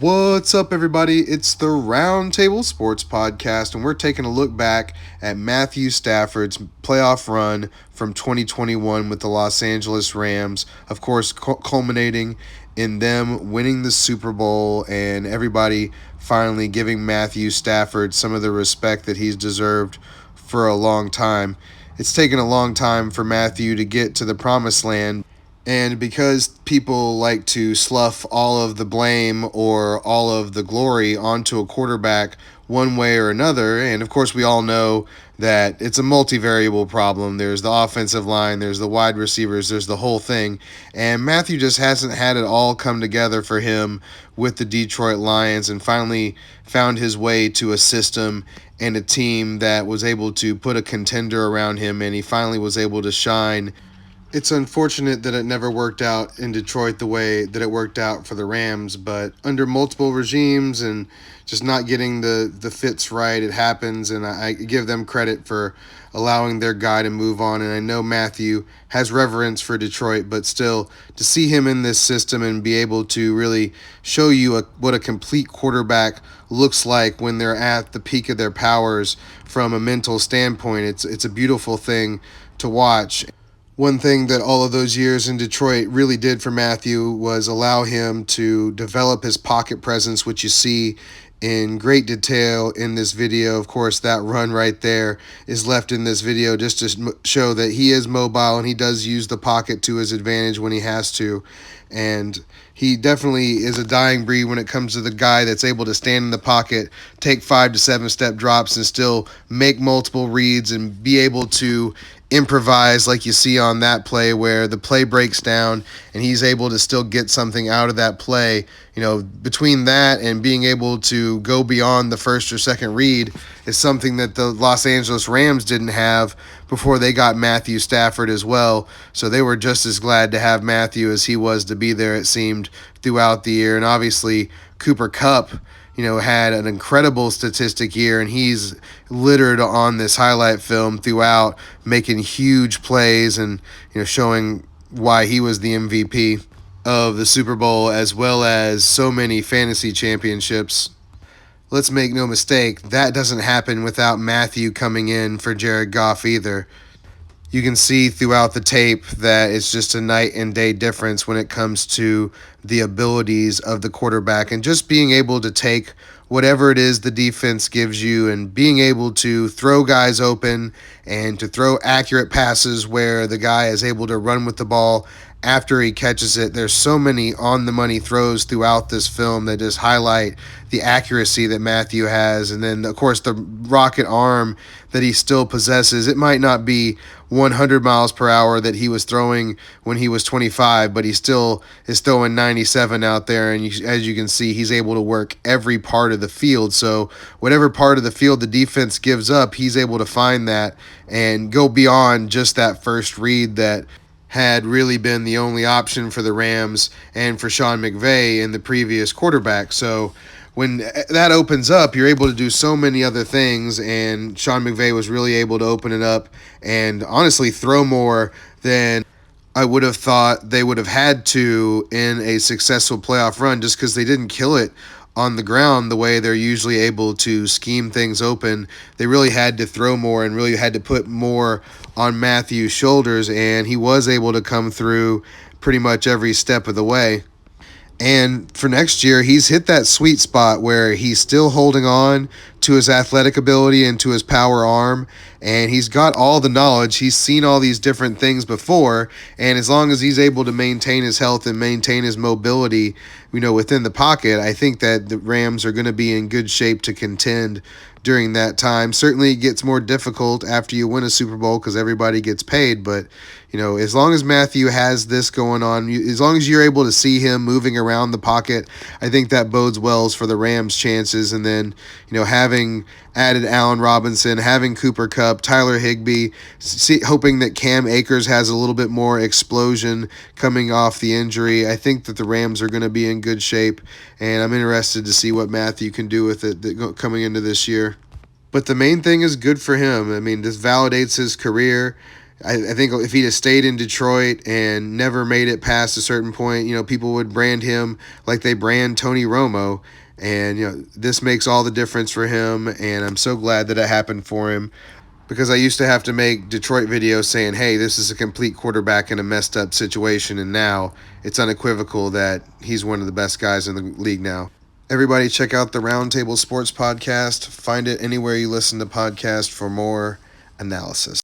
What's up, everybody? It's the Roundtable Sports Podcast, and we're taking a look back at Matthew Stafford's playoff run from 2021 with the Los Angeles Rams, of course, culminating in them winning the Super Bowl and everybody finally giving Matthew Stafford some of the respect that he's deserved for a long time. It's taken a long time for Matthew to get to the promised land. And because people like to slough all of the blame or all of the glory onto a quarterback one way or another, and of course we all know that it's a multivariable problem. There's the offensive line, there's the wide receivers, there's the whole thing. And Matthew just hasn't had it all come together for him with the Detroit Lions and finally found his way to a system and a team that was able to put a contender around him, and he finally was able to shine. It's unfortunate that it never worked out in Detroit the way that it worked out for the Rams, but under multiple regimes and just not getting the fits right, it happens, and I give them credit for allowing their guy to move on. And I know Matthew has reverence for Detroit, but still, to see him in this system and be able to really show you what a complete quarterback looks like when they're at the peak of their powers from a mental standpoint, it's a beautiful thing to watch. One thing that all of those years in Detroit really did for Matthew was allow him to develop his pocket presence, which you see in great detail in this video. Of course, that run right there is left in this video just to show that he is mobile and he does use the pocket to his advantage when he has to. And he definitely is a dying breed when it comes to the guy that's able to stand in the pocket, take 5 to 7 step drops, and still make multiple reads and be able to improvise like you see on that play where the play breaks down and he's able to still get something out of that play. You know, between that and being able to go beyond the first or second read is something that the Los Angeles Rams didn't have before they got Matthew Stafford as well. So they were just as glad to have Matthew as he was to be there, it seemed, throughout the year. And obviously Cooper Kupp, had an incredible statistic year, and he's littered on this highlight film throughout, making huge plays and, showing why he was the MVP of the Super Bowl as well as so many fantasy championships. Let's make no mistake, that doesn't happen without Matthew coming in for Jared Goff either. You can see throughout the tape that it's just a night and day difference when it comes to the abilities of the quarterback and just being able to take whatever it is the defense gives you and being able to throw guys open and to throw accurate passes where the guy is able to run with the ball after he catches it. There's so many on-the-money throws throughout this film that just highlight the accuracy that Matthew has. And then, of course, the rocket arm that he still possesses. It might not be 100 miles per hour that he was throwing when he was 25, but he still is throwing 97 out there. And as you can see, he's able to work every part of the field. So whatever part of the field the defense gives up, he's able to find that and go beyond just that first read that had really been the only option for the Rams and for Sean McVay in the previous quarterback. So when that opens up, you're able to do so many other things, and Sean McVay was really able to open it up and honestly throw more than I would have thought they would have had to in a successful playoff run, just because they didn't kill it on the ground the way they're usually able to scheme things open. They really had to throw more and really had to put more on Matthew's shoulders, and he was able to come through pretty much every step of the way. And for next year, he's hit that sweet spot where he's still holding on to his athletic ability and to his power arm, and he's got all the knowledge. He's seen all these different things before, and as long as he's able to maintain his health and maintain his mobility, within the pocket, I think that the Rams are going to be in good shape to contend during that time. Certainly it gets more difficult after you win a Super Bowl because everybody gets paid, but as long as Matthew has this going on, as long as you're able to see him moving around the pocket, I think that bodes well for the Rams' chances. And then, having added Allen Robinson, having Cooper Kupp, Tyler Higbee, hoping that Cam Akers has a little bit more explosion coming off the injury, I think that the Rams are going to be in good shape, and I'm interested to see what Matthew can do with it coming into this year. But the main thing is good for him. I mean, this validates his career. I think if he'd have stayed in Detroit and never made it past a certain point, people would brand him like they brand Tony Romo. And, this makes all the difference for him. And I'm so glad that it happened for him, because I used to have to make Detroit videos saying, hey, this is a complete quarterback in a messed up situation. And now it's unequivocal that he's one of the best guys in the league now. Everybody, check out the Roundtable Sports Podcast. Find it anywhere you listen to podcasts for more analysis.